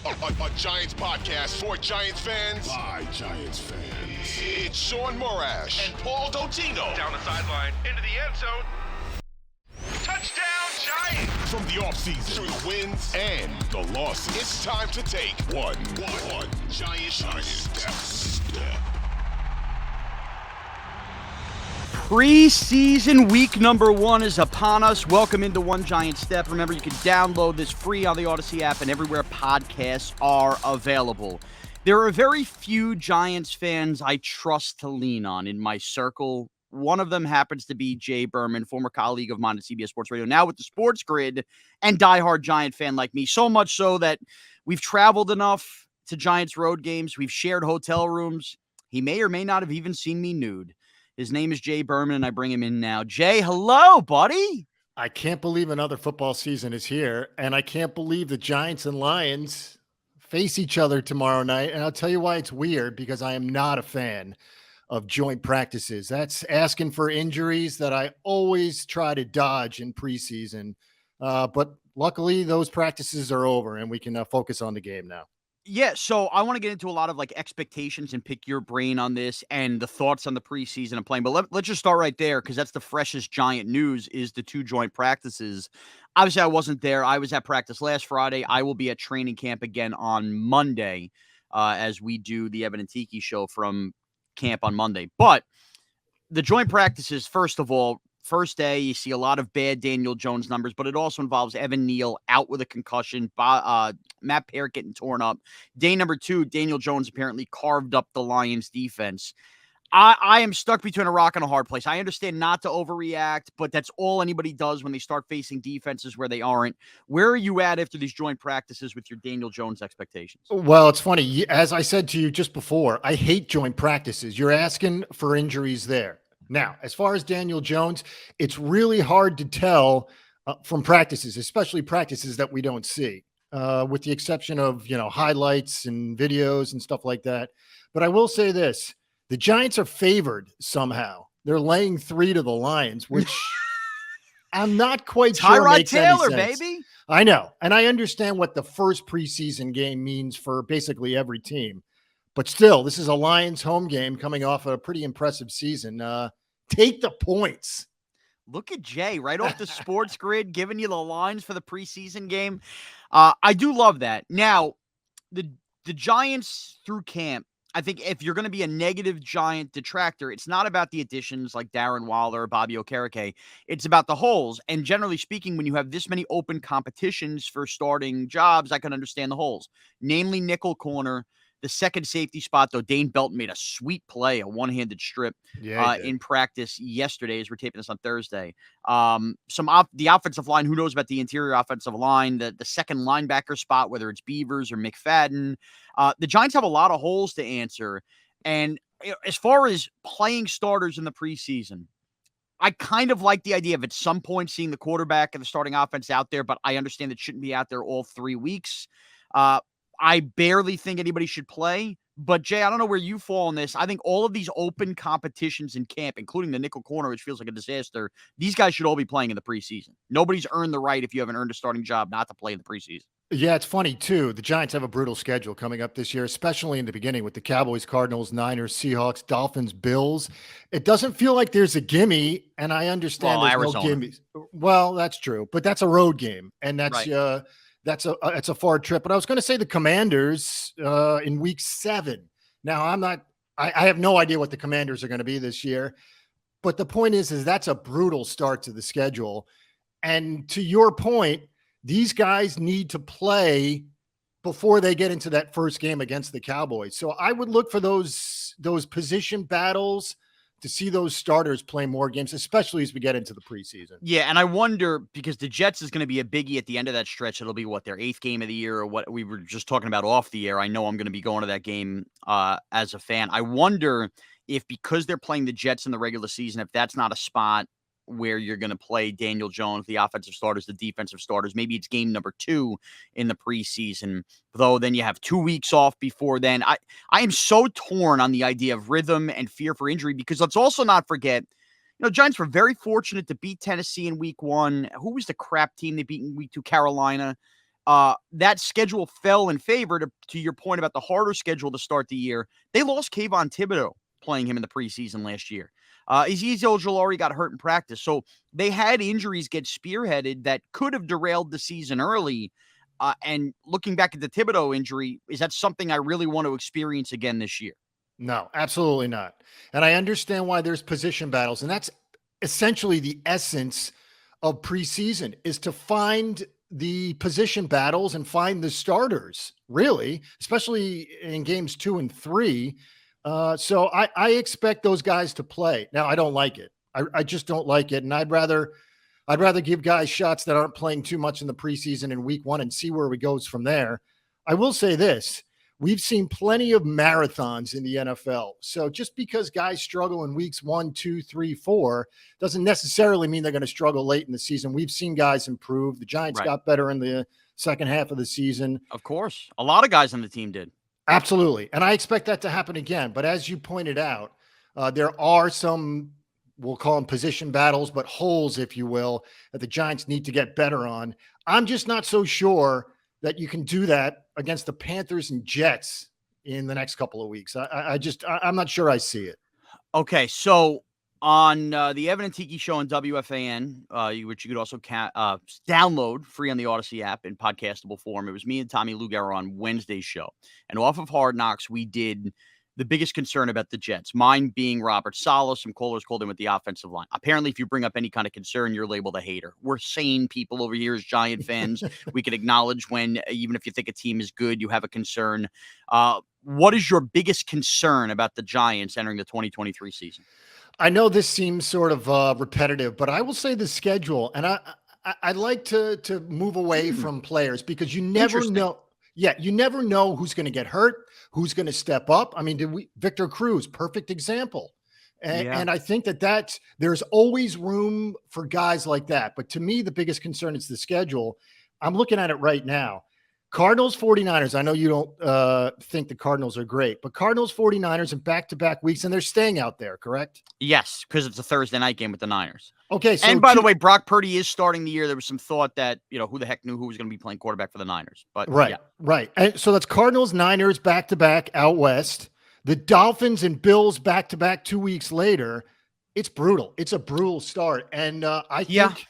A Giants podcast for Giants fans By Giants fans. It's Shaun Morash and Paul Dottino. Down the sideline, into the end zone. Touchdown, Giants! From the offseason through the wins and the losses, it's time to take one Giant step. Preseason week number 1 is upon us. Welcome into One Giant Step. Remember, you can download this free on the Audacy app and everywhere podcasts are available. There are very few Giants fans I trust to lean on in my circle. One of them happens to be Jay Berman, former colleague of mine at CBS Sports Radio, now with the Sports Grid, and diehard Giant fan like me. So much so that we've traveled enough to Giants road games. We've shared hotel rooms. He may or may not have even seen me nude. His name is Jay Berman, and I bring him in now. Jay, hello, buddy. I can't believe another football season is here, and I can't believe the Giants and Lions face each other tomorrow night. And I'll tell you why it's weird, because I am not a fan of joint practices. That's asking for injuries that I always try to dodge in preseason. But luckily, those practices are over, and we can focus on the game now. Yeah, so I want to get into a lot of expectations and pick your brain on this and the thoughts on the preseason and playing. But let's just start right there, because that's the freshest Giant news is the 2 joint practices. Obviously, I wasn't there. I was at practice last Friday. I will be at training camp again on Monday as we do the Evan and Tiki show from camp on Monday. But the joint practices, first of all, first day, you see a lot of bad Daniel Jones numbers, but it also involves Evan Neal out with a concussion, Matt Peart getting torn up. Day number 2, Daniel Jones apparently carved up the Lions defense. I am stuck between a rock and a hard place. I understand not to overreact, but that's all anybody does when they start facing defenses where they aren't. Where are you at after these joint practices with your Daniel Jones expectations? Well, it's funny. As I said to you just before, I hate joint practices. You're asking for injuries there. Now, as far as Daniel Jones, it's really hard to tell from practices, especially practices that we don't see, with the exception of, highlights and videos and stuff like that. But I will say this, the Giants are favored somehow. They're laying 3 to the Lions, which I'm not quite sure Tyrod makes Taylor, any sense. baby. I know. And I understand what the first preseason game means for basically every team. But still, this is a Lions home game coming off a pretty impressive season. Take the points. Look at Jay right off the Sports Grid giving you the lines for the preseason game. I do love that. Now, the Giants through camp, I think if you're going to be a negative Giant detractor, it's not about the additions like Darren Waller or Bobby Okereke. It's about the holes. And generally speaking, when you have this many open competitions for starting jobs, I can understand the holes, namely nickel corner. The second safety spot, though, Dane Belton made a sweet play, a one-handed strip in practice yesterday as we're taping this on Thursday. The offensive line, who knows about the interior offensive line, the second linebacker spot, whether it's Beavers or McFadden. The Giants have a lot of holes to answer. And as far as playing starters in the preseason, I kind of like the idea of at some point seeing the quarterback and the starting offense out there, but I understand it shouldn't be out there all 3 weeks. I barely think anybody should play. But, Jay, I don't know where you fall on this. I think all of these open competitions in camp, including the nickel corner, which feels like a disaster, these guys should all be playing in the preseason. Nobody's earned the right, if you haven't earned a starting job, not to play in the preseason. Yeah, it's funny, too. The Giants have a brutal schedule coming up this year, especially in the beginning with the Cowboys, Cardinals, Niners, Seahawks, Dolphins, Bills. It doesn't feel like there's a gimme, and I understand there's Arizona. no gimmies. Well, that's true, but that's a road game, and that's right. That's a far trip. But I was going to say the Commanders in week 7. Now, I have no idea what the Commanders are going to be this year. But the point is that's a brutal start to the schedule. And to your point, these guys need to play before they get into that first game against the Cowboys. So I would look for those position battles to see those starters play more games, especially as we get into the preseason. Yeah, and I wonder, because the Jets is going to be a biggie at the end of that stretch. It'll be, their 8th game of the year, or what we were just talking about off the air. I know I'm going to be going to that game as a fan. I wonder if, because they're playing the Jets in the regular season, if that's not a spot where you're going to play Daniel Jones, the offensive starters, the defensive starters. Maybe it's game number 2 in the preseason, though then you have 2 weeks off before then. I am so torn on the idea of rhythm and fear for injury, because let's also not forget, Giants were very fortunate to beat Tennessee in week 1. Who was the crap team they beat in week 2? Carolina. that schedule fell in favor to your point about the harder schedule to start the year. They lost Kayvon Thibodeau playing him in the preseason last year. Azeez Ojulari got hurt in practice. So they had injuries get spearheaded that could have derailed the season early. And looking back at the Thibodeau injury, is that something I really want to experience again this year? No, absolutely not. And I understand why there's position battles. And that's essentially the essence of preseason, is to find the position battles and find the starters, really, especially in games 2 and 3. So I expect those guys to play. Now, I don't like it. I just don't like it. And I'd rather give guys shots that aren't playing too much in the preseason in week 1 and see where it goes from there. I will say this. We've seen plenty of marathons in the NFL. So just because guys struggle in weeks 1, 2, 3, 4 doesn't necessarily mean they're going to struggle late in the season. We've seen guys improve. The Giants got better in the second half of the season. Of course. A lot of guys on the team did. Absolutely. And I expect that to happen again. But as you pointed out, there are some, we'll call them position battles, but holes, if you will, that the Giants need to get better on. I'm just not so sure that you can do that against the Panthers and Jets in the next couple of weeks. I'm not sure I see it. Okay, so on the Evan and Tiki show on WFAN, which you could also download free on the Audacy app in podcastable form, it was me and Tommy Lugaro on Wednesday's show. And off of Hard Knocks, we did the biggest concern about the Jets, mine being Robert Saleh. Some callers called in with the offensive line. Apparently, if you bring up any kind of concern, you're labeled a hater. We're sane people over here as Giant fans. We can acknowledge when, even if you think a team is good, you have a concern. What is your biggest concern about the Giants entering the 2023 season? I know this seems sort of repetitive, but I will say the schedule. And I'd like to move away from players, because you never know. Yeah, you never know who's going to get hurt, who's going to step up. I mean, Victor Cruz, perfect example. And I think that there's always room for guys like that. But to me, the biggest concern is the schedule. I'm looking at it right now. Cardinals, 49ers. I know you don't think the Cardinals are great, but Cardinals, 49ers in back-to-back weeks, and they're staying out there, correct? Yes, because it's a Thursday night game with the Niners. Okay. So and by the way, Brock Purdy is starting the year. There was some thought that, who the heck knew who was going to be playing quarterback for the Niners. But Right. And so that's Cardinals, Niners back-to-back out west. The Dolphins and Bills back-to-back 2 weeks later. It's brutal. It's a brutal start. And I think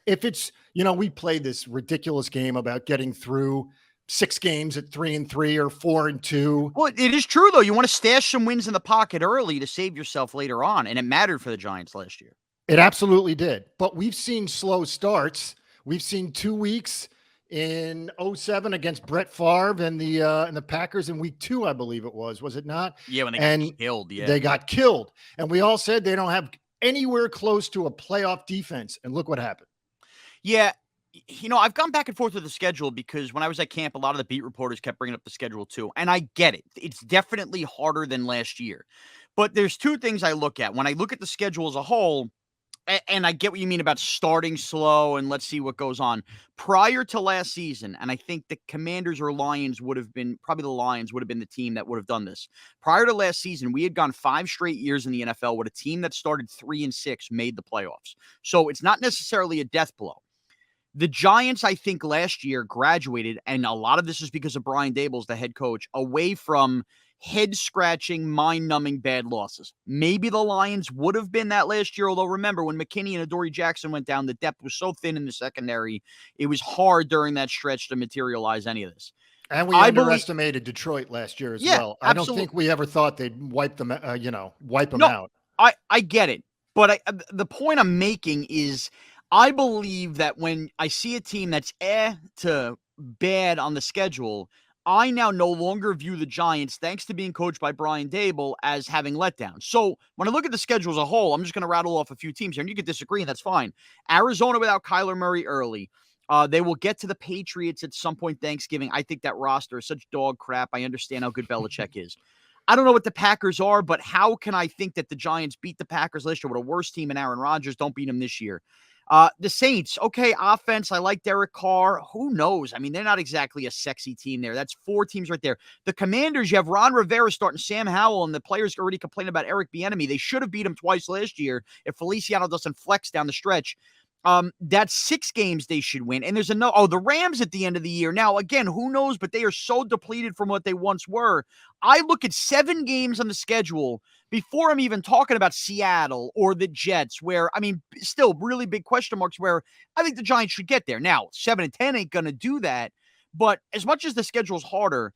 if it's, we played this ridiculous game about getting through 6 games at 3-3 or 4-2. Well, it is true, though. You want to stash some wins in the pocket early to save yourself later on. And it mattered for the Giants last year. It absolutely did. But we've seen slow starts. We've seen 2 weeks in 2007 against Brett Favre and the Packers in week 2, I believe it was it not? Yeah, when they got killed. Yeah, they got killed. And we all said they don't have anywhere close to a playoff defense. And look what happened. Yeah. I've gone back and forth with the schedule, because when I was at camp, a lot of the beat reporters kept bringing up the schedule too. And I get it. It's definitely harder than last year. But there's 2 things I look at. When I look at the schedule as a whole, and I get what you mean about starting slow and let's see what goes on. Prior to last season, and I think the Commanders or Lions would have been, probably the Lions would have been the team that would have done this. Prior to last season, we had gone 5 straight years in the NFL with a team that started 3-6 made the playoffs. So it's not necessarily a death blow. The Giants, I think, last year graduated, and a lot of this is because of Brian Daboll, the head coach, away from head-scratching, mind-numbing bad losses. Maybe the Lions would have been that last year, although remember, when McKinney and Adoree Jackson went down, the depth was so thin in the secondary, it was hard during that stretch to materialize any of this. And we underestimated Detroit last year as well. I don't think we ever thought they'd wipe them out. I get it, but the point I'm making is, I believe that when I see a team that's to bad on the schedule, I now no longer view the Giants, thanks to being coached by Brian Daboll, as having letdown. So when I look at the schedule as a whole, I'm just going to rattle off a few teams here, and you can disagree, and that's fine. Arizona without Kyler Murray early. They will get to the Patriots at some point Thanksgiving. I think that roster is such dog crap. I understand how good Belichick is. I don't know what the Packers are, but how can I think that the Giants beat the Packers last year with a worse team in Aaron Rodgers? Don't beat them this year. The Saints, okay, offense. I like Derek Carr. Who knows? I mean, they're not exactly a sexy team there. That's 4 teams right there. The Commanders, you have Ron Rivera starting Sam Howell, and the players already complain about Eric Bieniemy. They should have beat him twice last year if Feliciano doesn't flex down the stretch. That's 6 games they should win. And there's the Rams at the end of the year. Now, again, who knows, but they are so depleted from what they once were. I look at 7 games on the schedule before I'm even talking about Seattle or the Jets, where, I mean, still really big question marks where I think the Giants should get there. Now, 7-10 ain't going to do that. But as much as the schedule's harder,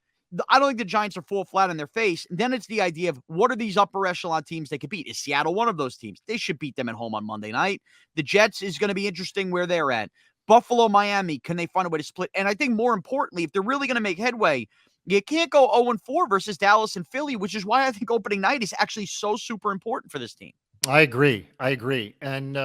I don't think the Giants are full flat on their face. Then it's the idea of what are these upper echelon teams they could beat? Is Seattle one of those teams? They should beat them at home on Monday night. The Jets is going to be interesting where they're at. Buffalo, Miami, can they find a way to split? And I think more importantly, if they're really going to make headway, you can't go 0-4 versus Dallas and Philly, which is why I think opening night is actually so super important for this team. I agree. And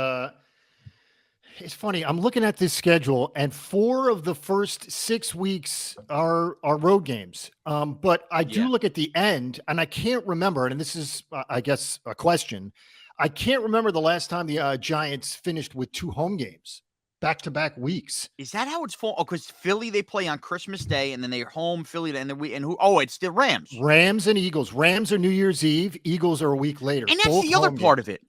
it's funny. I'm looking at this schedule, and 4 of the first 6 weeks are road games. But I do look at the end, and I can't remember. And this is, I guess, a question. I can't remember the last time the Giants finished with 2 home games, back-to-back weeks. Is that how it's full? Oh, because Philly they play on Christmas Day, and then they're home. Philly, and then it's the Rams. Rams and Eagles. Rams are New Year's Eve. Eagles are a week later. And that's the other part of it.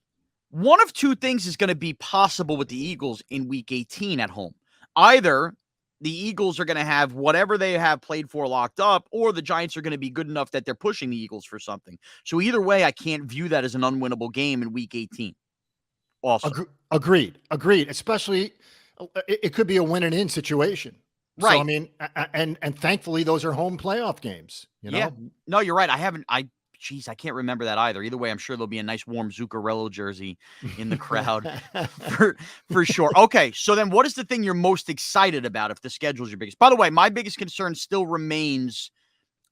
One of 2 things is going to be possible with the Eagles in week 18 at home. Either the Eagles are going to have whatever they have played for locked up, or the Giants are going to be good enough that they're pushing the Eagles for something. So either way, I can't view that as an unwinnable game in week 18. Also. Agreed. Especially, it could be a win and in situation. Right. So, I mean, and thankfully those are home playoff games. You know? Yeah. No, you're right. I can't remember that either. Either way, I'm sure there'll be a nice warm Zuccarello jersey in the crowd for sure. Okay, so then what is the thing you're most excited about if the schedule's your biggest? By the way, my biggest concern still remains,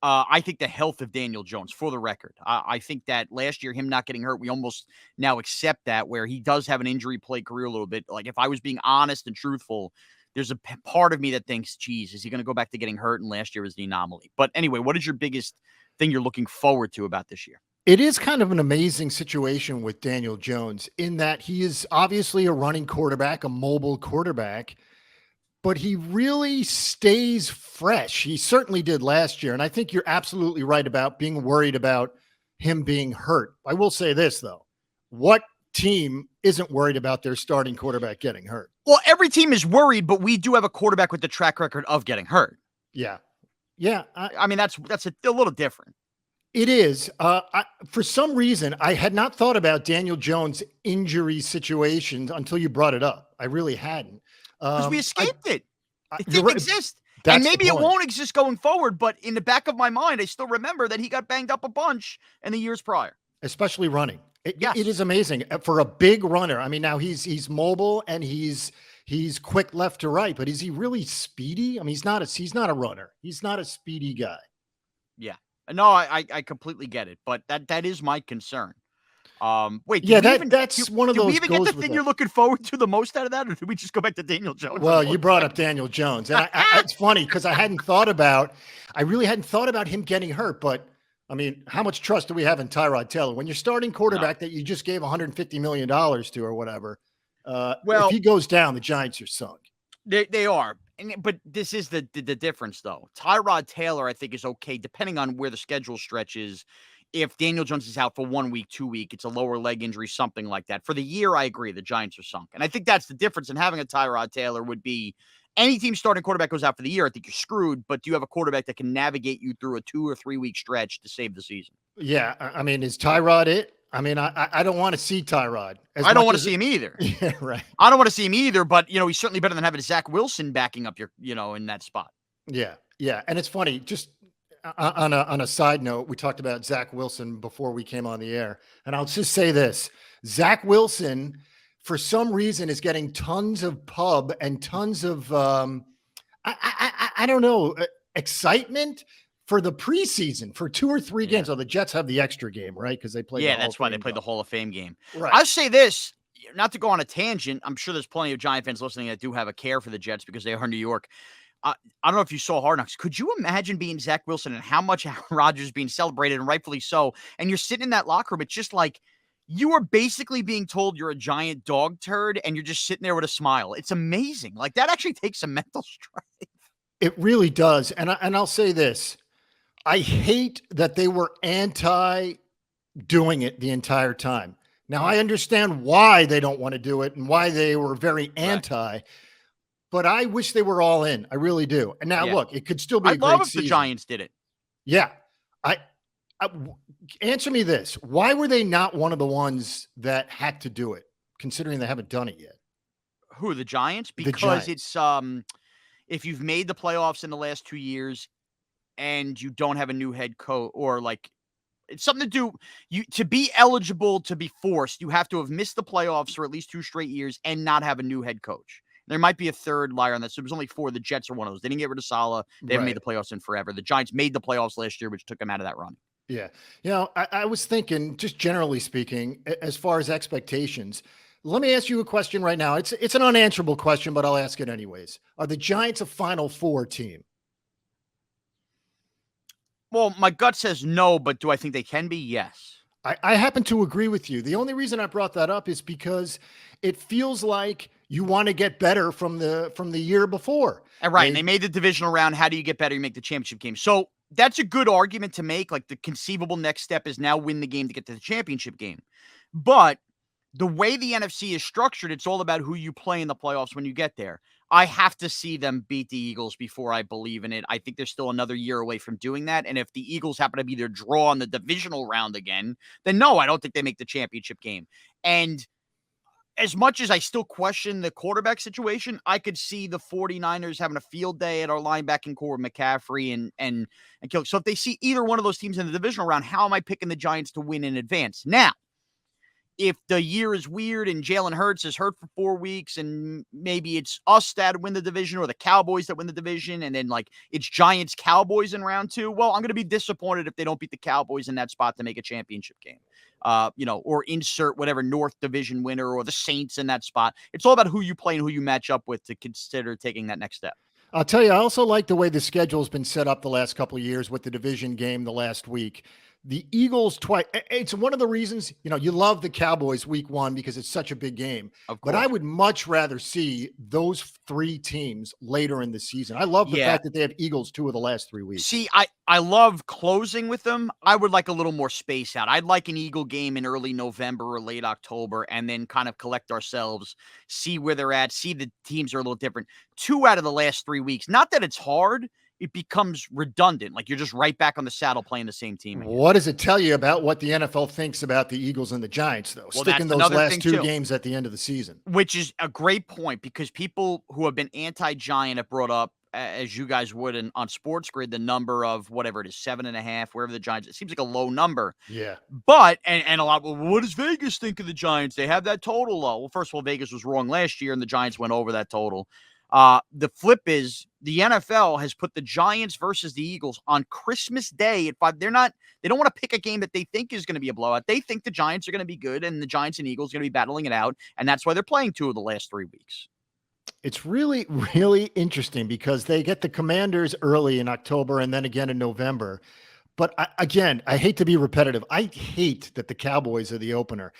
I think, the health of Daniel Jones, for the record. I think that last year, him not getting hurt, we almost now accept that, where he does have an injury-plagued career a little bit. Like, if I was being honest and truthful, there's a part of me that thinks, geez, is he going to go back to getting hurt? And last year was the anomaly. But anyway, what is your biggest thing you're looking forward to about this year? It is kind of an amazing situation with Daniel Jones in that he is obviously a running quarterback, a mobile quarterback, but he really stays fresh. He certainly did last year. And I think you're absolutely right about being worried about him being hurt. I will say this, though. What team isn't worried about their starting quarterback getting hurt? Well, every team is worried, but we do have a quarterback with the track record of getting hurt. Yeah. I mean, that's a little different. It is. For some reason, I had not thought about Daniel Jones' injury situations until you brought it up. I really hadn't. Because we escaped it. It you're didn't right. exist. That's And maybe the it point. won't exist going forward, but in the back of my mind, I still remember that he got banged up a bunch in the years prior. Especially running. Yes. It is amazing for a big runner. I mean, now he's mobile and he's quick left to right, but is he really speedy? I mean, he's not a runner. He's not a speedy guy. Yeah. No, I completely get it, but that is my concern. Wait, that's one of those. Did we even get goes the with thing that. you're looking forward to the most out of that, or did we just go back to Daniel Jones? Well, you brought up Daniel Jones, and it's funny because I really hadn't thought about him getting hurt. But I mean, how much trust do we have in Tyrod Taylor when you're starting quarterback that you just gave $150 million to or whatever? If he goes down, the Giants are sunk. They are. But this is the difference, though. Tyrod Taylor, I think, is okay, depending on where the schedule stretches. If Daniel Jones is out for 1 week, 2 weeks, it's a lower leg injury, something like that. For the year, I agree, the Giants are sunk. And I think that's the difference in having a Tyrod Taylor would be any team starting quarterback goes out for the year, I think you're screwed, but do you have a quarterback that can navigate you through a 2 or 3 week stretch to save the season? Yeah. I mean, is Tyrod it? I mean, I don't want to see Tyrod. I don't want to see him either. Yeah, right. I don't want to see him either, but, he's certainly better than having Zach Wilson backing up in that spot. Yeah. Yeah. And it's funny, just on a side note, we talked about Zach Wilson before we came on the air. And I'll just say this, Zach Wilson, for some reason, is getting tons of pub and tons of, I don't know, excitement for the preseason for 2 or 3 games. Oh, the Jets have the extra game, right? Because they play. Yeah, that's why they played the Hall of Fame game. Right. I'll say this, not to go on a tangent. I'm sure there's plenty of Giant fans listening that do have a care for the Jets because they are in New York. I don't know if you saw Hard Knocks. Could you imagine being Zach Wilson and how much Aaron Rodgers being celebrated, and rightfully so, and you're sitting in that locker room? It's just like you are basically being told you're a giant dog turd, and you're just sitting there with a smile. It's amazing. Like, that actually takes some mental strength. It really does. And I'll say this. I hate that they were anti doing it the entire time. Now, I understand why they don't want to do it and why they were very anti, but I wish they were all in. I really do. And now, look, it could still be a I'd love great if season. the Giants did it. Yeah. Answer me this. Why were they not one of the ones that had to do it, considering they haven't done it yet? Who, the Giants? The Because Giants. it's if you've made the playoffs in the last 2 years and you don't have a new head coach, or like it's something to do to be eligible to be forced, you have to have missed the playoffs for at least 2 straight years and not have a new head coach. There might be a third liar on that. So it was only 4. The Jets are one of those. They didn't get rid of Saleh. They haven't made the playoffs in forever. The Giants made the playoffs last year, which took them out of that run. Yeah. I was thinking, just generally speaking, as far as expectations, let me ask you a question right now. It's an unanswerable question, but I'll ask it anyways. Are the Giants a Final Four team? Well, my gut says no, but do I think they can be? Yes. I happen to agree with you. The only reason I brought that up is because it feels like you want to get better from the year before. And they made the divisional round. How do you get better? You make the championship game. So that's a good argument to make. Like, the conceivable next step is now win the game to get to the championship game. But the way the NFC is structured, it's all about who you play in the playoffs when you get there. I have to see them beat the Eagles before I believe in it. I think they're still another year away from doing that. And if the Eagles happen to be their draw in the divisional round again, then no, I don't think they make the championship game. And as much as I still question the quarterback situation, I could see the 49ers having a field day at our linebacking core with McCaffrey and Kill. So if they see either one of those teams in the divisional round, how am I picking the Giants to win in advance? Now, if the year is weird and Jalen Hurts is hurt for 4 weeks and maybe it's us that win the division or the Cowboys that win the division, and then like it's Giants Cowboys in round 2, well, I'm going to be disappointed if they don't beat the Cowboys in that spot to make a championship game. Or insert whatever North Division winner or the Saints in that spot. It's all about who you play and who you match up with to consider taking that next step. I'll tell you, I also like the way the schedule's been set up the last couple of years with the division game the last week. The Eagles twice. It's one of the reasons, you love the Cowboys week 1 because it's such a big game. Of course. But I would much rather see those 3 teams later in the season. I love the fact that they have Eagles 2 of the last 3 weeks. See, I love closing with them. I would like a little more space out. I'd like an Eagle game in early November or late October and then kind of collect ourselves, see where they're at, see the teams are a little different. 2 out of the last 3 weeks. Not that it's hard. It becomes redundant. Like, you're just right back on the saddle playing the same team again. What does it tell you about what the NFL thinks about the Eagles and the Giants, though? Well, sticking those last 2 games at the end of the season. Which is a great point, because people who have been anti-Giant have brought up, as you guys would on Sports Grid, the number of whatever it is, 7.5, wherever the Giants, it seems like a low number. Yeah. But, and a lot, well, what does Vegas think of the Giants? They have that total low. Well, first of all, Vegas was wrong last year and the Giants went over that total. The flip is the NFL has put the Giants versus the Eagles on Christmas Day at 5. They don't want to pick a game that they think is going to be a blowout. They think the Giants are going to be good and the Giants and Eagles are going to be battling it out. And that's why they're playing 2 of the last 3 weeks. It's really, really interesting because they get the Commanders early in October and then again in November. But I hate to be repetitive. I hate that the Cowboys are the opener.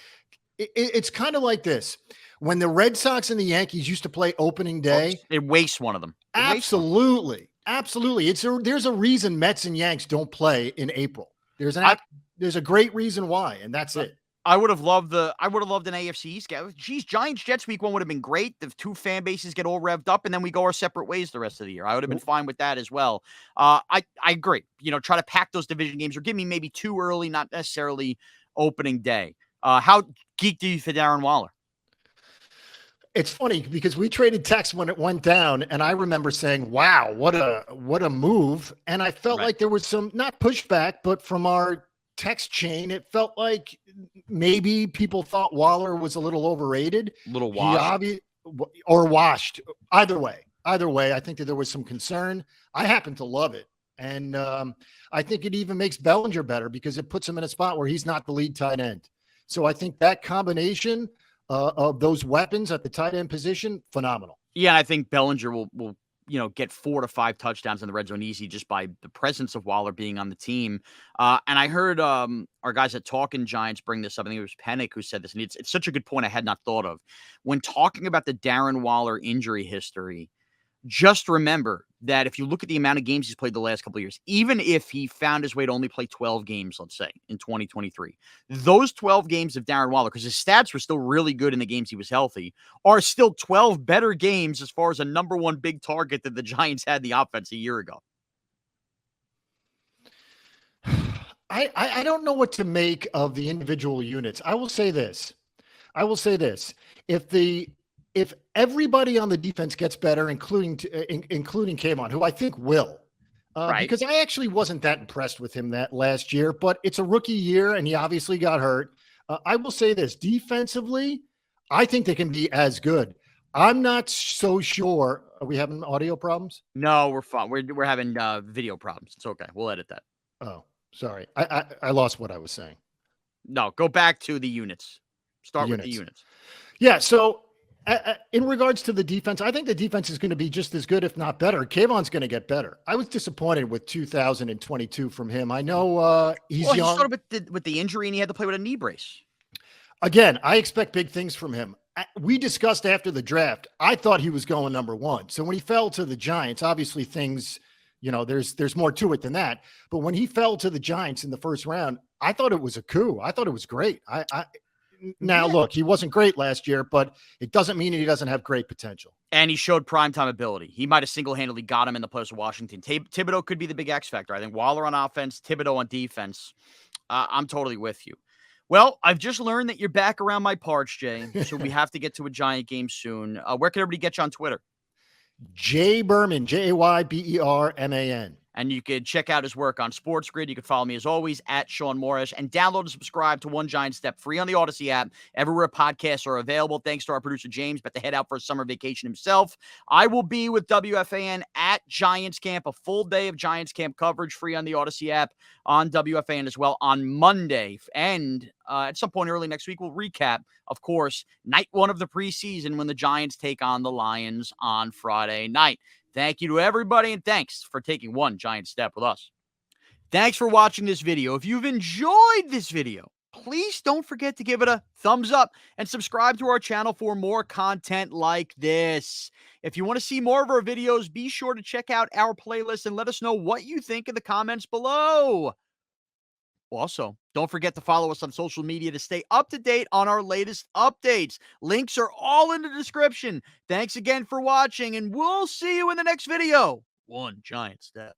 It's kind of like this. When the Red Sox and the Yankees used to play opening day, it wastes one of them. Absolutely. There's a reason Mets and Yanks don't play in April. There's a great reason why, and that's it. I would have loved an AFC East game. Geez, Giants Jets week 1 would have been great. The 2 fan bases get all revved up, and then we go our separate ways the rest of the year. I would have been fine with that as well. I agree. Try to pack those division games or give me maybe 2 early, not necessarily opening day. How geeked are you for Darren Waller? It's funny because we traded texts when it went down, and I remember saying, "Wow, what a move!" And I felt like there was some not pushback, but from our text chain, it felt like maybe people thought Waller was a little overrated, a little washed, or washed. Either way, I think that there was some concern. I happen to love it, and I think it even makes Bellinger better because it puts him in a spot where he's not the lead tight end. So I think that combination of those weapons at the tight end position, phenomenal. Yeah, I think Bellinger will get 4 to 5 touchdowns in the red zone easy just by the presence of Waller being on the team. And I heard our guys at Talking Giants bring this up. I think it was Pennick who said this, and it's such a good point I had not thought of. When talking about the Darren Waller injury history, just remember, that if you look at the amount of games he's played the last couple of years, even if he found his way to only play 12 games, let's say, in 2023, those 12 games of Darren Waller, because his stats were still really good in the games he was healthy, are still 12 better games as far as a number one big target that the Giants had in the offense a year ago. I don't know what to make of the individual units. I will say this. If everybody on the defense gets better, including Kayvon, who I think will, Right. because I actually wasn't that impressed with him that last year, but it's a rookie year and he obviously got hurt. I will say this, defensively, I think they can be as good. I'm not so sure. Are we having audio problems? No, we're fine. We're having video problems. It's okay. We'll edit that. Oh, sorry. I lost what I was saying. No, go back to the units. Start with the units. Yeah, so in regards to the defense, I think the defense is going to be just as good, if not better. Kayvon's going to get better. I was disappointed with 2022 from him. I know he's young. He started with the injury, and he had to play with a knee brace. Again, I expect big things from him. We discussed after the draft, I thought he was going number one. So when he fell to the Giants, obviously things, there's more to it than that. But when he fell to the Giants in the first round, I thought it was a coup. I thought it was great. Now, look, he wasn't great last year, but it doesn't mean he doesn't have great potential. And he showed primetime ability. He might have single-handedly got him in the post of Washington. Thibodeau could be the big X factor. I think Waller on offense, Thibodeau on defense. I'm totally with you. Well, I've just learned that you're back around my parts, Jay, so we have to get to a Giant game soon. Where can everybody get you on Twitter? Jay Berman, Jayberman. And you can check out his work on Sports Grid. You can follow me, as always, at Shaun Morash, and download and subscribe to One Giant Step free on the Audacy app, everywhere podcasts are available. Thanks to our producer, James, about to head out for a summer vacation himself. I will be with WFAN at Giants Camp, a full day of Giants Camp coverage free on the Audacy app on WFAN as well on Monday. And at some point early next week, we'll recap, of course, night one of the preseason when the Giants take on the Lions on Friday night. Thank you to everybody, and thanks for taking one giant step with us. Thanks for watching this video. If you've enjoyed this video, please don't forget to give it a thumbs up and subscribe to our channel for more content like this. If you want to see more of our videos, be sure to check out our playlist and let us know what you think in the comments below. Also, don't forget to follow us on social media to stay up to date on our latest updates. Links are all in the description. Thanks again for watching, and we'll see you in the next video. One giant step.